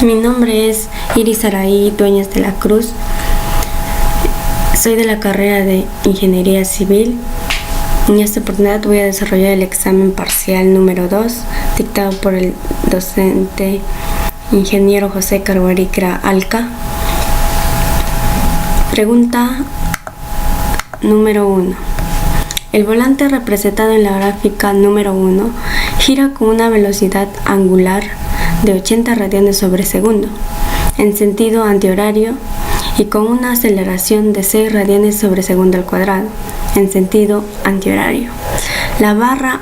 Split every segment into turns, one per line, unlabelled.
Mi nombre es Iris Araí Dueñas de la Cruz. Soy de la carrera de Ingeniería Civil. En esta oportunidad voy a desarrollar el examen parcial número 2, dictado por el docente ingeniero José Carbaricra Alca. Pregunta número 1. El volante representado en la gráfica número 1 gira con una velocidad angular de 80 radianes sobre segundo, en sentido antihorario, y con una aceleración de 6 radianes sobre segundo al cuadrado, en sentido antihorario. La barra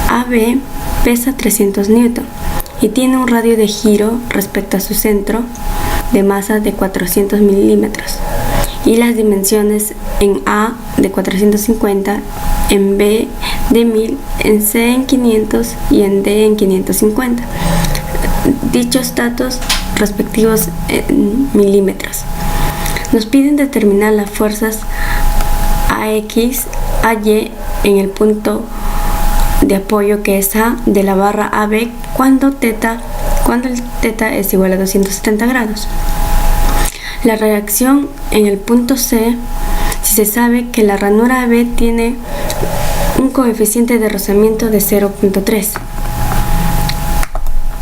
AB pesa 300 Newton y tiene un radio de giro respecto a su centro de masa de 400 milímetros, y las dimensiones en A de 450, en B de 1000, en C en 500 y en D en 550. Dichos datos respectivos en milímetros. Nos piden determinar las fuerzas AX, AY en el punto de apoyo que es A de la barra AB cuando el teta es igual a 270 grados. La reacción en el punto C, si se sabe que la ranura AB tiene un coeficiente de rozamiento de 0.3.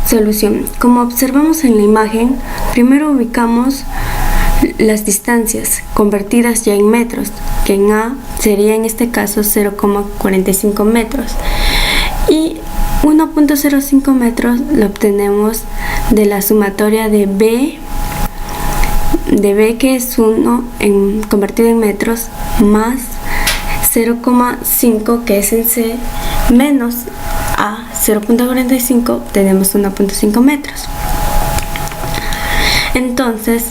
Solución. Como observamos en la imagen, primero ubicamos las distancias convertidas ya en metros, que en A sería en este caso 0,45 metros, y 1.05 metros lo obtenemos de la sumatoria de B que es 1 convertido en metros, más 0,5 que es en C, menos A 0.45, tenemos 1.5 metros. Entonces,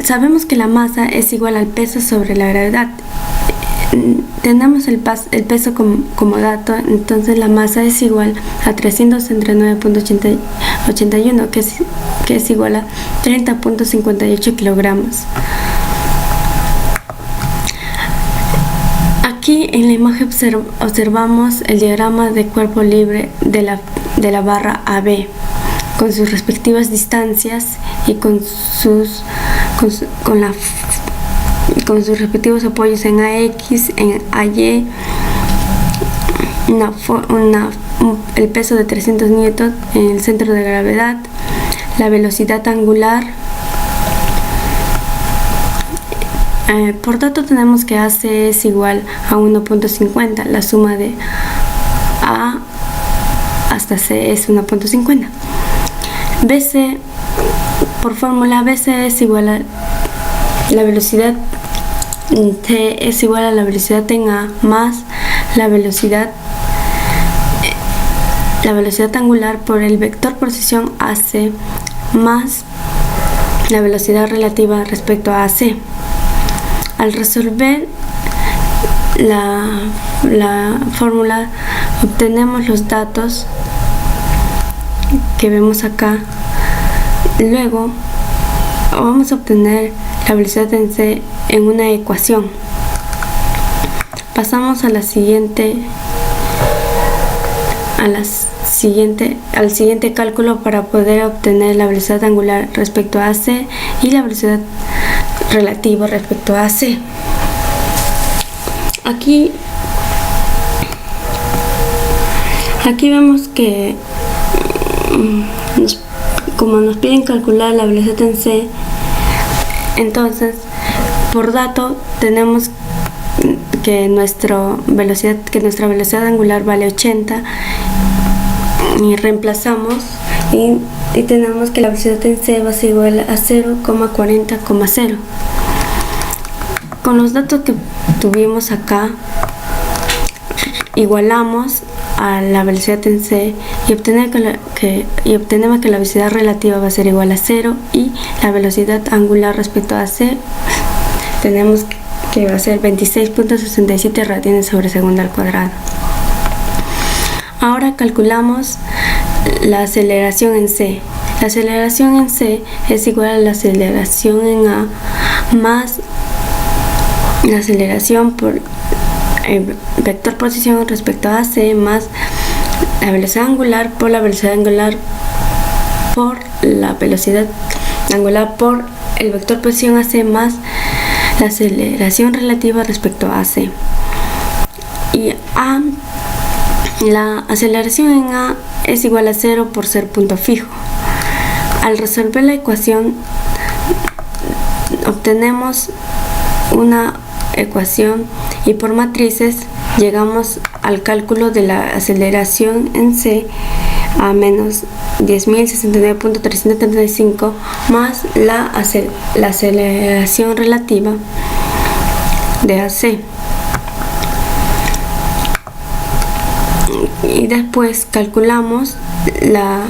sabemos que la masa es igual al peso sobre la gravedad. Tenemos el peso como dato, entonces la masa es igual a 300 entre 9.81, que es igual a 30.58 kilogramos. Aquí en la imagen observamos el diagrama de cuerpo libre de la barra AB, con sus respectivas distancias y con sus respectivos apoyos en AX, en AY, el peso de 300 Newton en el centro de gravedad, la velocidad angular. Por dato tenemos que AC es igual a 1.50, la suma de A hasta C es 1.50. BC, por fórmula, BC es igual a la velocidad T es igual a la velocidad en A más la velocidad angular por el vector posición AC más la velocidad relativa respecto a AC. Al resolver la fórmula obtenemos los datos que vemos acá. Luego vamos a obtener la velocidad en C en una ecuación. Pasamos al siguiente cálculo para poder obtener la velocidad angular respecto a AC y la velocidad relativa respecto a AC. Aquí vemos que como nos piden calcular la velocidad en C, entonces por dato tenemos que nuestra velocidad angular vale 80 y reemplazamos y tenemos que la velocidad en C va a ser igual a 0,40,0. Con los datos que tuvimos acá igualamos a la velocidad en C y obtenemos que la velocidad relativa va a ser igual a 0 y la velocidad angular respecto a C tenemos que va a ser 26.67 radianes sobre segundo al cuadrado. Ahora calculamos la aceleración en C. La aceleración en C es igual a la aceleración en A más la aceleración por el vector posición respecto a AC más la velocidad angular por la velocidad angular la velocidad angular por el vector posición AC más la aceleración relativa respecto a AC. Y la aceleración en A es igual a 0 por ser punto fijo. Al resolver la ecuación obtenemos una ecuación y por matrices llegamos al cálculo de la aceleración en C a menos 10.069.335 más la aceleración relativa de AC. Y después calculamos la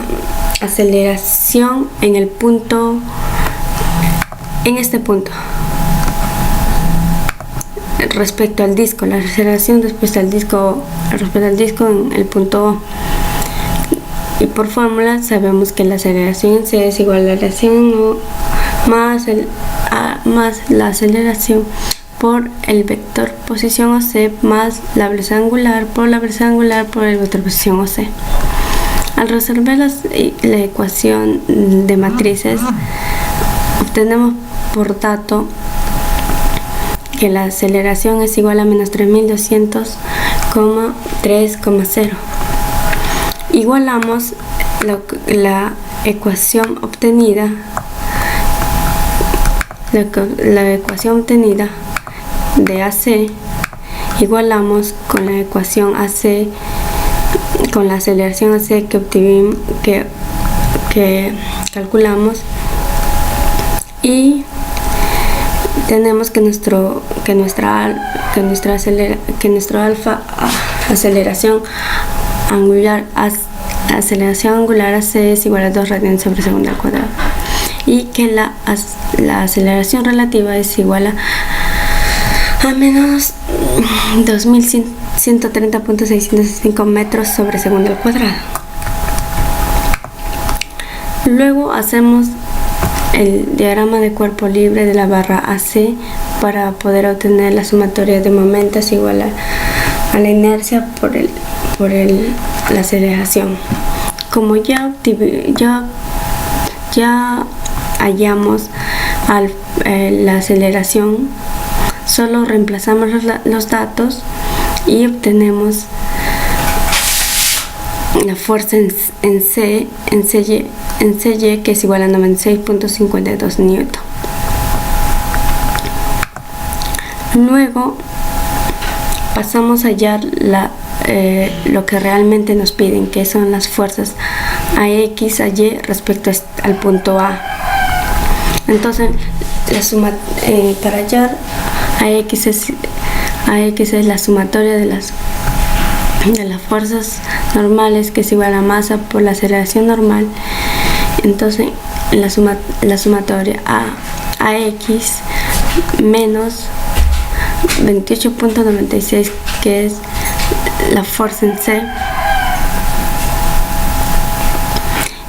aceleración en el punto, en este punto, respecto al disco, la aceleración respecto al disco en el punto O. Y por fórmula sabemos que la aceleración en C es igual a la aceleración más la aceleración por el vector posición OC más la velocidad angular por la velocidad angular por el vector posición OC. Al resolver la ecuación de matrices, obtenemos por dato que la aceleración es igual a menos 3.200,3,0. Igualamos la ecuación obtenida, la ecuación obtenida de AC, igualamos con la ecuación AC, con la aceleración AC que calculamos, y tenemos que nuestra aceleración angular AC es igual a 2 radianes sobre segundo al cuadrado, y que la aceleración relativa es igual a menos 2130.605 metros sobre segundo al cuadrado. Luego hacemos el diagrama de cuerpo libre de la barra AC para poder obtener la sumatoria de momentos igual a la inercia por la aceleración. Como ya hallamos la aceleración, solo reemplazamos los datos y obtenemos la fuerza en CY, que es igual a 96.52 newton. Luego pasamos a hallar lo que realmente nos piden, que son las fuerzas a X, a Y respecto al punto A. Entonces, para hallar a X es la sumatoria de las fuerzas normales, que es igual a masa por la aceleración normal. Entonces, la sumatoria a X menos 28.96, que es la fuerza en C,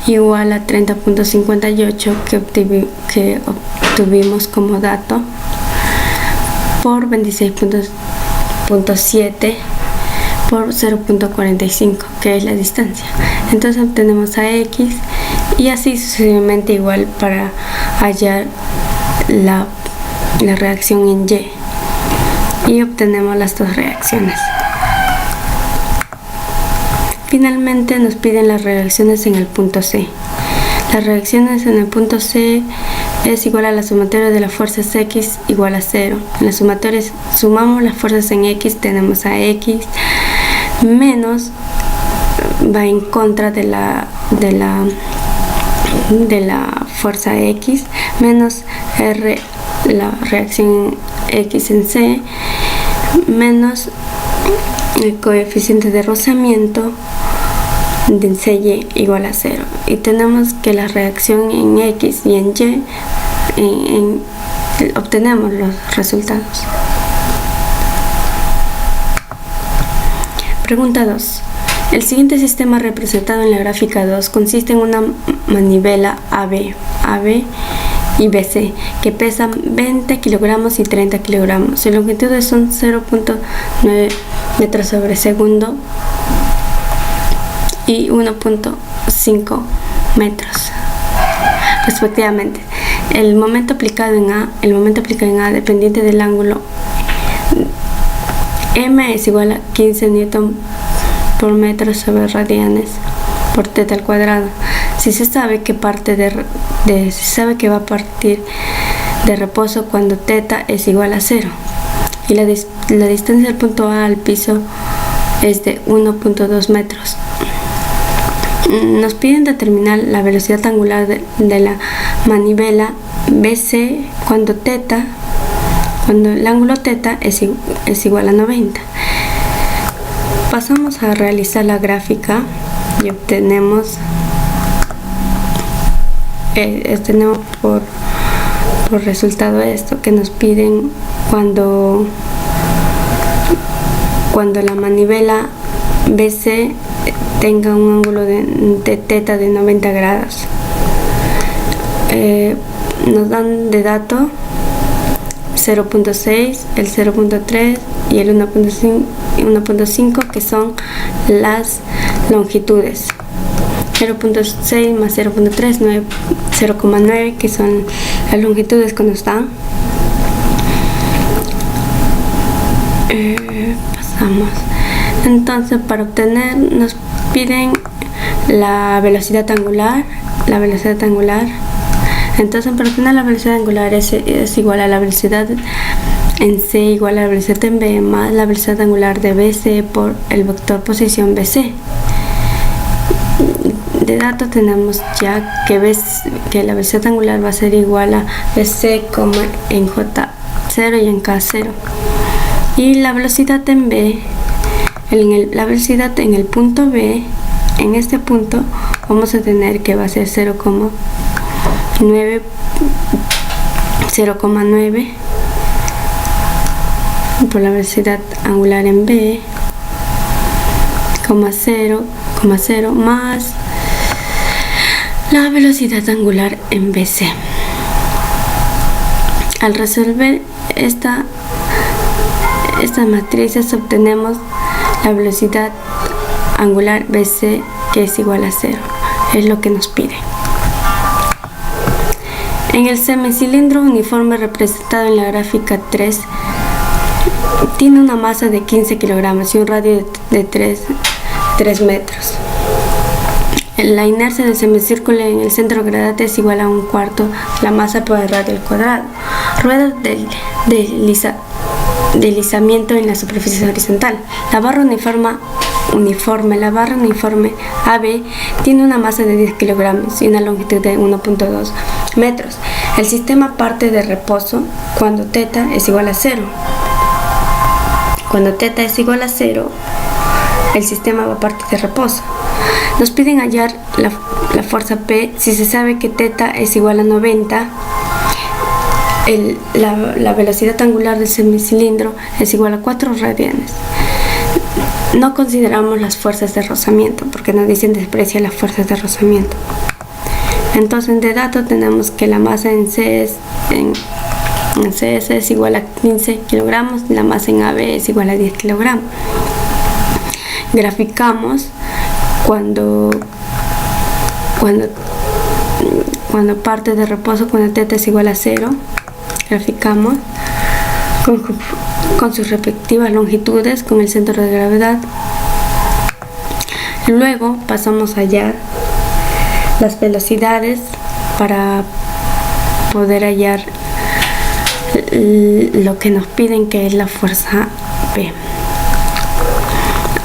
igual a 30.58 que obtuvimos como dato por 26.7 por 0.45, que es la distancia. Entonces obtenemos a X y así sucesivamente, igual para hallar la reacción en y obtenemos las dos reacciones. Finalmente nos piden las reacciones en el punto C. Las reacciones en el punto C es igual a la sumatoria de las fuerzas X igual a 0. En la sumatoria sumamos las fuerzas en X, tenemos a X menos, va en contra de la fuerza X, menos R, la reacción X en C, menos el coeficiente de rozamiento de CY igual a 0. Y tenemos que la reacción en X y en Y, obtenemos los resultados. Pregunta 2. El siguiente sistema representado en la gráfica 2 consiste en una manivela AB y BC que pesan 20 kilogramos y 30 kilogramos. Sus longitudes son 0.9 metros sobre segundo y 1.5 metros. respectivamente. El momento aplicado en A, dependiente del ángulo M es igual a 15 Newton por metro sobre radianes por teta al cuadrado. Si se sabe que va a partir de reposo cuando teta es igual a 0 y la distancia del punto A al piso es de 1.2 metros. Nos piden determinar la velocidad angular de la manivela BC cuando el ángulo teta es igual a 90. Pasamos a realizar la gráfica y obtenemos por resultado esto que nos piden cuando la manivela BC tenga un ángulo de teta de 90 grados. Nos dan de dato 0.6, el 0.3 y el 1.5 que son las longitudes. 0.6 más 0.3, 0.9 que son las longitudes que nos dan. Pasamos. Entonces, para obtener nos piden la velocidad angular. Entonces, para obtener la velocidad angular es igual a la velocidad en C igual a la velocidad en B más la velocidad angular de BC por el vector posición BC. De dato tenemos ya que la velocidad angular va a ser igual a BC como en J0 y en K0. Y la velocidad en B, la velocidad en el punto B, en este punto vamos a tener que va a ser 0,9 por la velocidad angular en B, 0,0 más la velocidad angular en BC. Al resolver estas matrices obtenemos la velocidad angular BC que es igual a 0. Es lo que nos pide. En el semicilindro uniforme representado en la gráfica 3 tiene una masa de 15 kilogramos y un radio de 3 metros. La inercia del semicírculo en el centro gradate es igual a 1/4 la masa por el radio al cuadrado. Ruedas de deslizamiento en la superficie horizontal. La barra uniforme AB tiene una masa de 10 kilogramos y una longitud de 1.2 metros. El sistema parte de reposo cuando teta es igual a 0. Cuando teta es igual a 0, el sistema va a partir de reposo. Nos piden hallar la fuerza P si se sabe que teta es igual a 90. La velocidad angular del semicilindro es igual a 4 radianes. No consideramos las fuerzas de rozamiento porque nos dicen desprecia las fuerzas de rozamiento. Entonces, de dato tenemos que la masa en CS es igual a 15 kilogramos y la masa en AB es igual a 10 kilogramos. Graficamos cuando parte de reposo, cuando teta es igual a 0. Graficamos con sus respectivas longitudes, con el centro de gravedad. Luego pasamos a hallar las velocidades para poder hallar lo que nos piden, que es la fuerza P.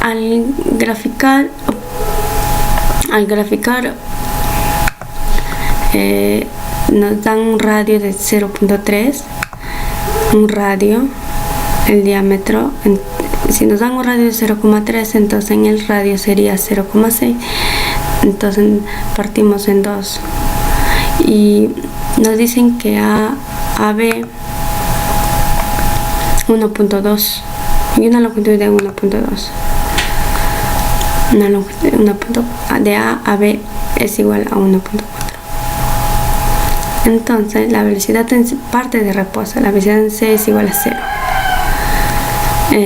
Al graficar nos dan un radio de 0.3, un radio, el diámetro. Si nos dan un radio de 0,3, entonces en el radio sería 0,6. Entonces partimos en 2 y nos dicen que AB 1.2 y una longitud de 1.2. Una longitud de A a B es igual a 1.4. Entonces la velocidad en parte de reposo, la velocidad en C es igual a 0.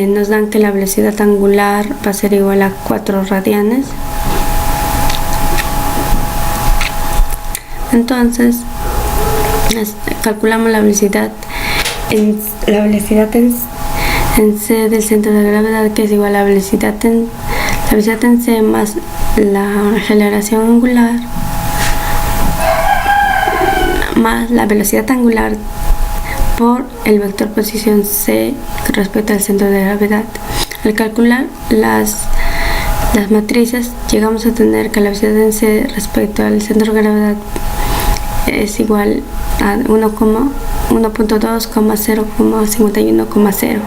Nos dan que la velocidad angular va a ser igual a 4 radianes. Entonces calculamos la velocidad en C del centro de gravedad, que es igual a la velocidad en C más la aceleración angular más la velocidad angular por el vector posición C respecto al centro de gravedad. Al calcular las matrices, llegamos a tener que la velocidad en C respecto al centro de gravedad es igual a 1.2,0,51,0.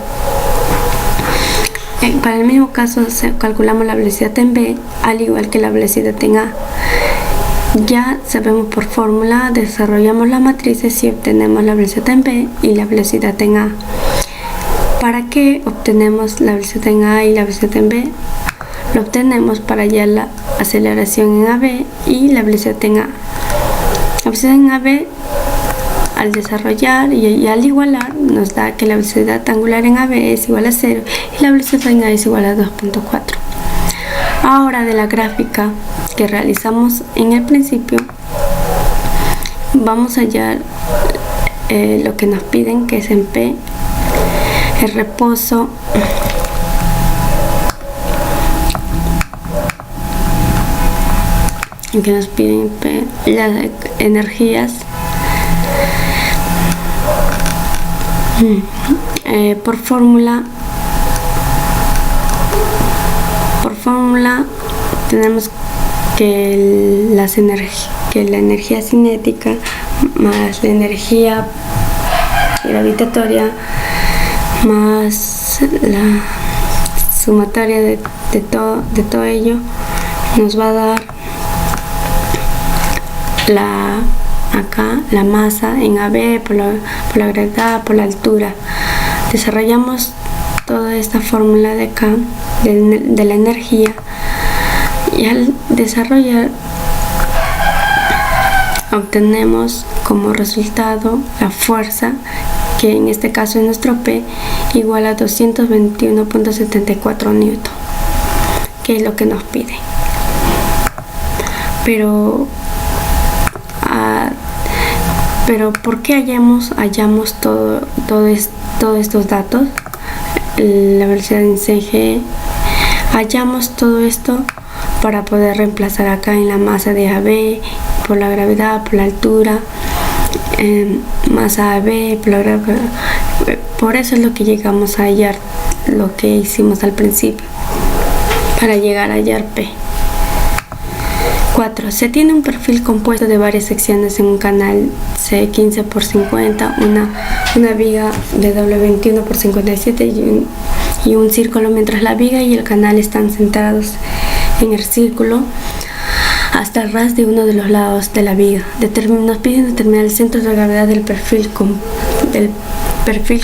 Para el mismo caso calculamos la velocidad en B al igual que la velocidad en A. Ya sabemos por fórmula, desarrollamos las matrices y obtenemos la velocidad en B y la velocidad en A. ¿Para qué obtenemos la velocidad en A y la velocidad en B? Lo obtenemos para hallar la aceleración en AB y la velocidad en A. La velocidad en AB, al desarrollar y al igualar, nos da que la velocidad angular en AB es igual a 0 y la velocidad en A es igual a 2.4. Ahora, de la gráfica que realizamos en el principio, vamos a hallar lo que nos piden, que es en P, el reposo que nos piden P, las energías por fórmula tenemos que la energía cinética más la energía gravitatoria más la sumatoria de todo ello nos va a dar la masa en AB por la gravedad, por la altura. Desarrollamos toda esta fórmula de acá de la energía, y al desarrollar obtenemos como resultado la fuerza, que en este caso es nuestro P, igual a 221.74 newton, que es lo que nos pide. Pero ¿por qué hallamos todos estos datos? La velocidad en CG, hallamos todo esto para poder reemplazar acá en la masa de AB por la gravedad, por la altura, masa AB por la gravedad. Por eso es lo que llegamos a hallar lo que hicimos al principio, para llegar a hallar P. 4. Se tiene un perfil compuesto de varias secciones en un canal C15 por 50, una viga de doble 21 por 57 y un círculo, mientras la viga y el canal están centrados en el círculo hasta el ras de uno de los lados de la viga. Nos piden determinar el centro de gravedad del perfil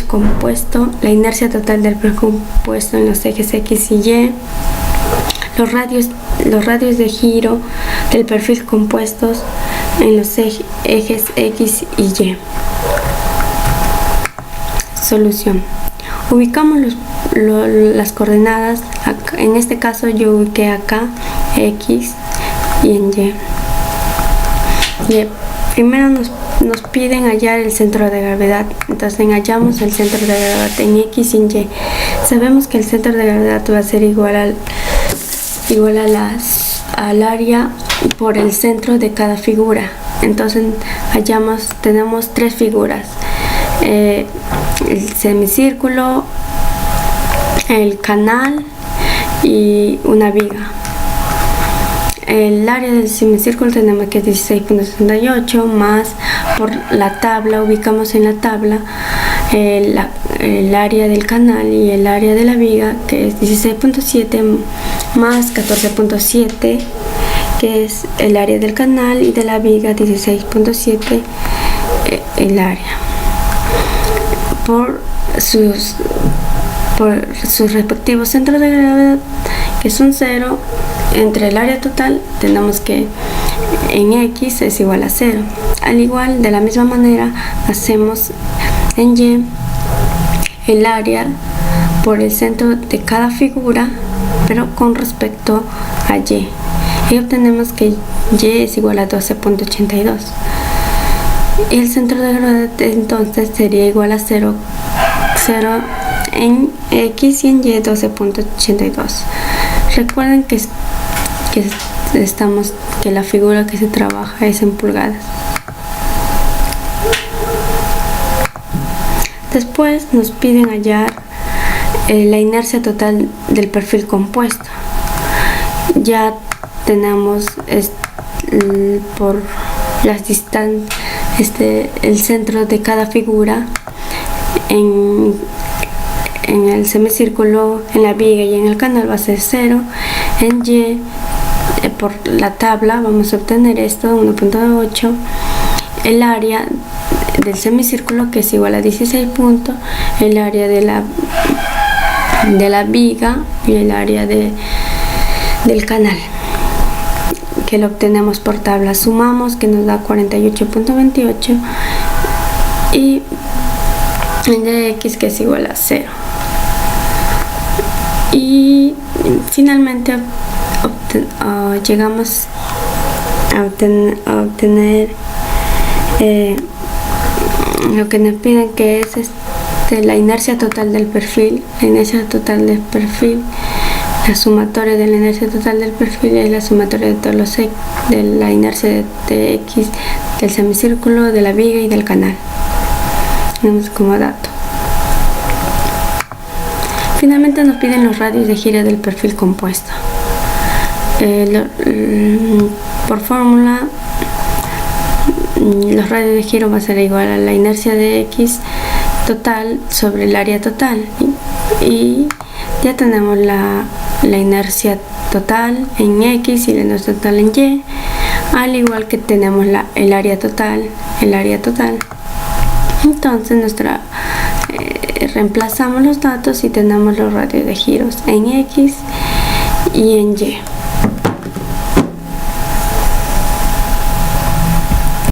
compuesto, la inercia total del perfil compuesto en los ejes X y Y, los radios de giro del perfil compuestos en los ejes X y Y. Solución. Ubicamos las coordenadas. En este caso yo ubiqué acá X y en Y. Primero nos piden hallar el centro de gravedad. Entonces hallamos el centro de gravedad en X y en Y. Sabemos que el centro de gravedad va a ser igual al área por el centro de cada figura. Entonces tenemos tres figuras: el semicírculo, el canal y una viga. El área del semicírculo tenemos que es 16.68 más por la tabla, ubicamos en la tabla el área del canal y el área de la viga, que es 16.7 más 14.7, que es el área del canal, y de la viga 16.7 el área. Por sus respectivos centros de gravedad, que son 0, entre el área total tenemos que en X es igual a 0. Al igual, de la misma manera, hacemos en Y el área por el centro de cada figura, pero con respecto a Y. y obtenemos que y es igual a 12.82. Y el centro de gravedad entonces sería igual a 0 en x y en y 12.82. Recuerden que la figura que se trabaja es en pulgadas. Después nos piden hallar la inercia total del perfil compuesto. Ya tenemos por las distancias el centro de cada figura en el semicírculo, en la viga y en el canal va a ser 0. En y, por la tabla vamos a obtener esto, 1.8. El área del semicírculo, que es igual a 16 puntos, el área de la viga y el área del canal, que lo obtenemos por tabla. Sumamos, que nos da 48.28, y el de x, que es igual a 0. Y finalmente llegamos a obtener lo que nos piden, que es la inercia total del perfil. La inercia total del perfil, la sumatoria de la inercia total del perfil es la sumatoria de todos los de la inercia de x, del semicírculo, de la viga y del canal. Tenemos como dato. Finalmente nos piden los radios de giro del perfil compuesto. Por fórmula, los radios de giro va a ser igual a la inercia de x total sobre el área total, y ya tenemos la inercia total en x y la inercia total en y, al igual que tenemos el área total. Entonces reemplazamos los datos y tenemos los radios de giros en x y en y.